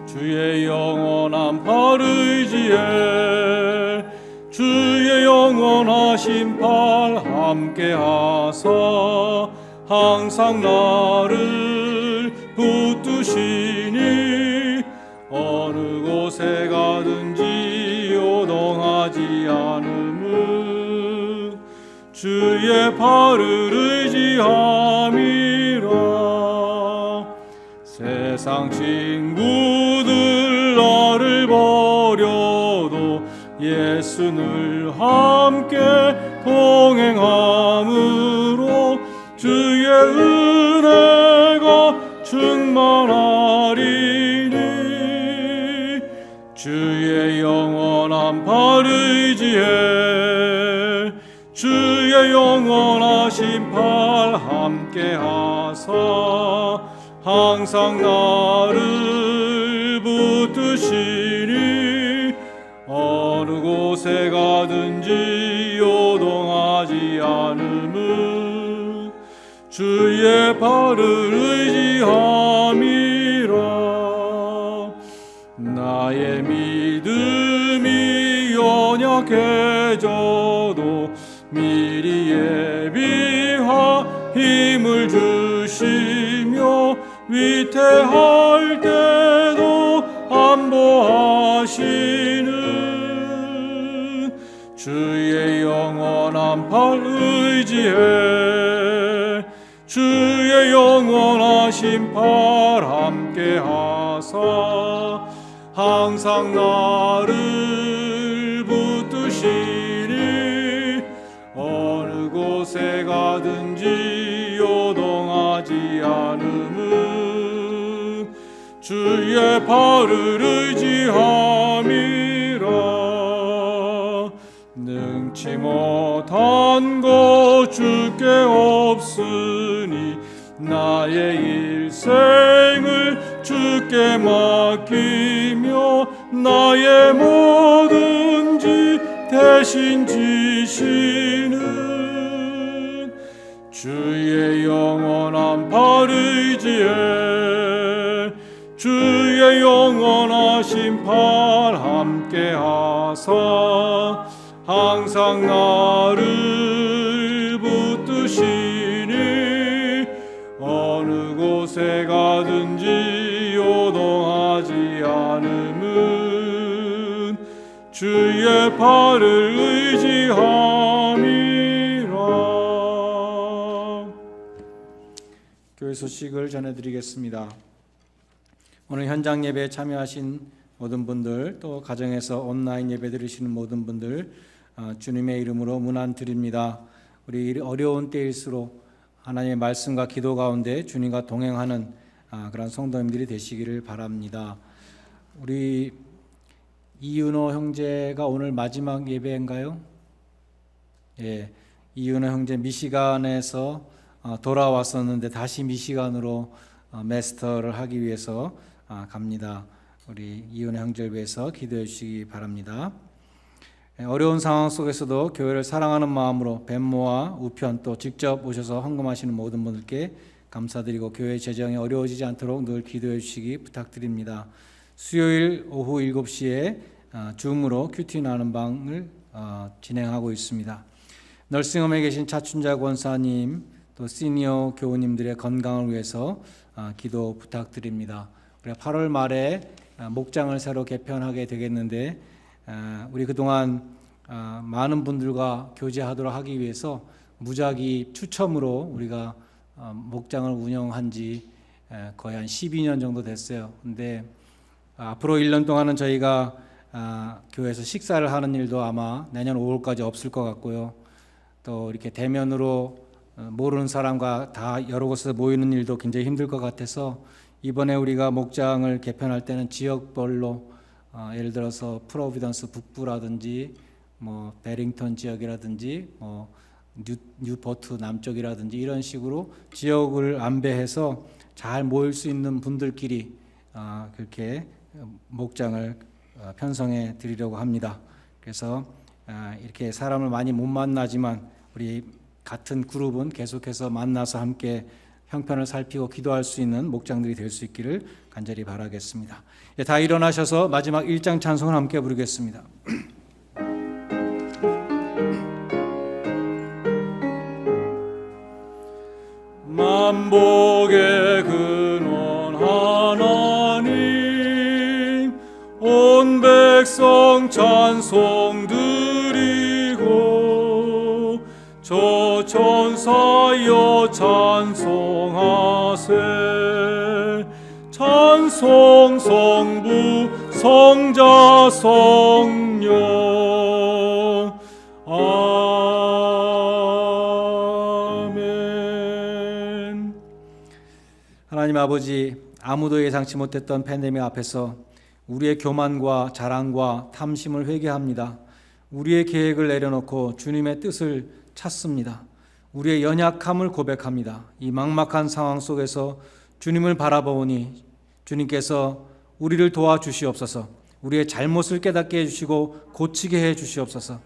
주의 영원한 팔 의지에 주의 영원하신 팔 함께하사 항상 나를 붙드시니 어느 곳에 가든지 요동하지 않음은 주의 팔을 의지함이라. 세상 친구들 나를 버려도 예수 늘 함께 동행함으로 주의 은혜가 충만하리니 주의 영원한 팔 의지해 주의 영원하신 팔 함께 하사 항상 나를 붙드시니 어느 곳에 가든지 요동하지 않음은 주의 발을 의지함이라. 나의 믿음이 연약해져도 미리 예비하 힘을 주시며 위태할 때도 안보하시는 주의 영원한 팔 의지해 주의 영원하신 팔 함께 하사 항상 나를 붙드시니 어느 곳에 가든지 요동하지 않음은 주의 발을 의지함이라. 능치 못한 것 주께 없으니 나의 일생을 주께 맡기며 나의 뭐든지 대신 지시는 주의 영원한 팔 의지해 주의 영원하신 팔 함께 하사 항상 나를 붙드시니 어느 곳에 가든지 요동하지 않음은 주의 팔을 의지함이라. 교회 소식을 전해드리겠습니다. 오늘 현장 예배에 참여하신 모든 분들, 또 가정에서 온라인 예배 드리시는 모든 분들 주님의 이름으로 문안드립니다. 우리 어려운 때일수록 하나님의 말씀과 기도 가운데 주님과 동행하는 그런 성도님들이 되시기를 바랍니다. 우리 이윤호 형제가 오늘 마지막 예배인가요? 예, 이윤호 형제 미시간에서 돌아왔었는데 다시 미시간으로 메스터를 하기 위해서 갑니다. 우리 이윤호 형제를 위해서 기도해 주시기 바랍니다. 어려운 상황 속에서도 교회를 사랑하는 마음으로 벤모와 우편 또 직접 오셔서 헌금하시는 모든 분들께 감사드리고 교회 재정이 어려워지지 않도록 늘 기도해 주시기 부탁드립니다. 수요일 오후 7시에 줌으로 큐티 나누는 방을 진행하고 있습니다. 널싱홈에 계신 차춘자 권사님 또 시니어 교우님들의 건강을 위해서 기도 부탁드립니다. 우리가 8월 말에 목장을 새로 개편하게 되겠는데 우리 그동안 많은 분들과 교제하도록 하기 위해서 무작위 추첨으로 우리가 목장을 운영한 지 거의 한 12년 정도 됐어요. 근데 앞으로 1년 동안은 저희가 교회에서 식사를 하는 일도 아마 내년 5월까지 없을 것 같고요. 또 이렇게 대면으로 모르는 사람과 다 여러 곳에서 모이는 일도 굉장히 힘들 것 같아서 이번에 우리가 목장을 개편할 때는 지역별로 예를 들어서 프로비던스 북부라든지 뭐 베링턴 지역이라든지 뉴포트 남쪽이라든지 이런 식으로 지역을 안배해서 잘 모일 수 있는 분들끼리 그렇게 목장을 편성해 드리려고 합니다. 그래서 이렇게 사람을 많이 못 만나지만 우리 같은 그룹은 계속해서 만나서 함께 형편을 살피고 기도할 수 있는 목장들이 될 수 있기를 간절히 바라겠습니다. 다 일어나셔서 마지막 1장 찬송을 함께 부르겠습니다. 만복의 근원 하나님 온 백성 찬송 드리고 저 천사여 찬송하세 찬송 성부 성자 성령 아멘. 하나님 아버지, 아무도 예상치 못했던 팬데믹 앞에서 우리의 교만과 자랑과 탐심을 회개합니다. 우리의 계획을 내려놓고 주님의 뜻을 찾습니다. 우리의 연약함을 고백합니다. 이 막막한 상황 속에서 주님을 바라보니 주님께서 우리를 도와주시옵소서. 우리의 잘못을 깨닫게 해주시고 고치게 해주시옵소서.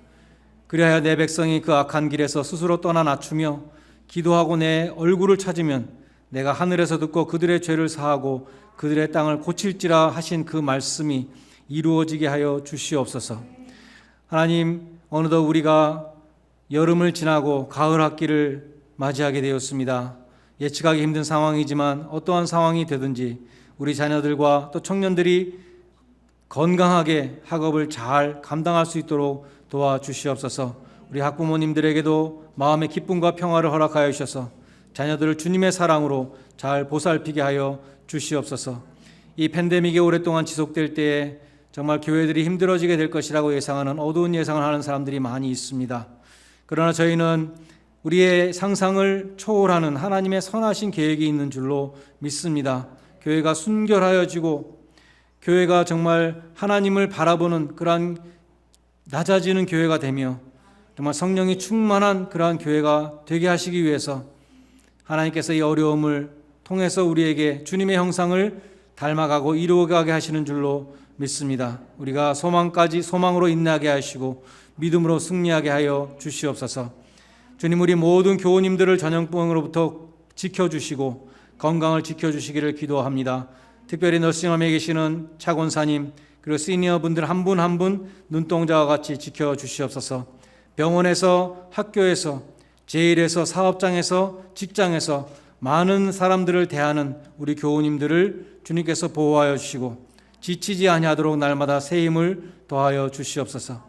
그리하여 내 백성이 그 악한 길에서 스스로 떠나 낮추며 기도하고 내 얼굴을 찾으면 내가 하늘에서 듣고 그들의 죄를 사하고 그들의 땅을 고칠지라 하신 그 말씀이 이루어지게 하여 주시옵소서. 하나님, 어느덧 우리가 여름을 지나고 가을 학기를 맞이하게 되었습니다. 예측하기 힘든 상황이지만 어떠한 상황이 되든지 우리 자녀들과 또 청년들이 건강하게 학업을 잘 감당할 수 있도록 도와주시옵소서. 우리 학부모님들에게도 마음의 기쁨과 평화를 허락하여 주셔서 자녀들을 주님의 사랑으로 잘 보살피게 하여 주시옵소서. 이 팬데믹이 오랫동안 지속될 때에 정말 교회들이 힘들어지게 될 것이라고 예상하는 어두운 예상을 하는 사람들이 많이 있습니다. 그러나 저희는 우리의 상상을 초월하는 하나님의 선하신 계획이 있는 줄로 믿습니다. 교회가 순결하여지고 교회가 정말 하나님을 바라보는 그러한 낮아지는 교회가 되며 정말 성령이 충만한 그러한 교회가 되게 하시기 위해서 하나님께서 이 어려움을 통해서 우리에게 주님의 형상을 닮아가고 이루어가게 하시는 줄로 믿습니다. 우리가 소망으로 인내하게 하시고 믿음으로 승리하게 하여 주시옵소서. 주님, 우리 모든 교우님들을 전염병으로부터 지켜주시고 건강을 지켜주시기를 기도합니다. 특별히 너싱홈에 계시는 차권사님 그리고 시니어분들 한 분 한 분 눈동자와 같이 지켜주시옵소서. 병원에서, 학교에서, 제일에서, 사업장에서, 직장에서 많은 사람들을 대하는 우리 교우님들을 주님께서 보호하여 주시고 지치지 아니하도록 날마다 새 힘을 더하여 주시옵소서.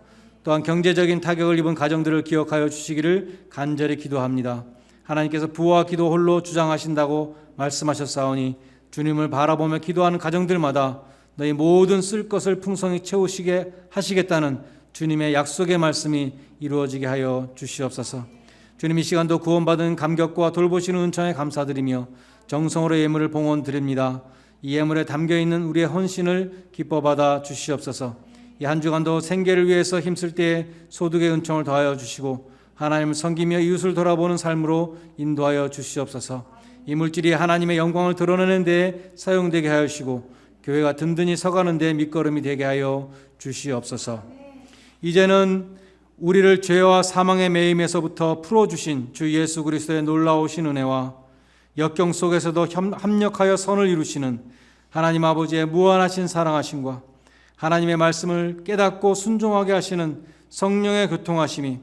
또한 경제적인 타격을 입은 가정들을 기억하여 주시기를 간절히 기도합니다. 하나님께서 부와 기도 홀로 주장하신다고 말씀하셨사오니 주님을 바라보며 기도하는 가정들마다 너희 모든 쓸 것을 풍성히 채우시게 하시겠다는 주님의 약속의 말씀이 이루어지게 하여 주시옵소서. 주님, 이 시간도 구원받은 감격과 돌보시는 은총에 감사드리며 정성으로 예물을 봉헌드립니다. 이 예물에 담겨있는 우리의 헌신을 기뻐받아 주시옵소서. 이 한 주간도 생계를 위해서 힘쓸 때에 소득의 은총을 더하여 주시고 하나님을 섬기며 이웃을 돌아보는 삶으로 인도하여 주시옵소서. 이 물질이 하나님의 영광을 드러내는 데에 사용되게 하여 주시고 교회가 든든히 서가는 데 밑거름이 되게 하여 주시옵소서. 이제는 우리를 죄와 사망의 매임에서부터 풀어주신 주 예수 그리스도의 놀라우신 은혜와 역경 속에서도 합력하여 선을 이루시는 하나님 아버지의 무한하신 사랑하심과 하나님의 말씀을 깨닫고 순종하게 하시는 성령의 교통하심이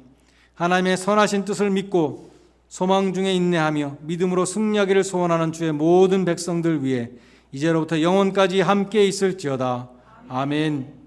하나님의 선하신 뜻을 믿고 소망 중에 인내하며 믿음으로 승리하기를 소원하는 주의 모든 백성들 위해 이제로부터 영원까지 함께 있을지어다. 아멘.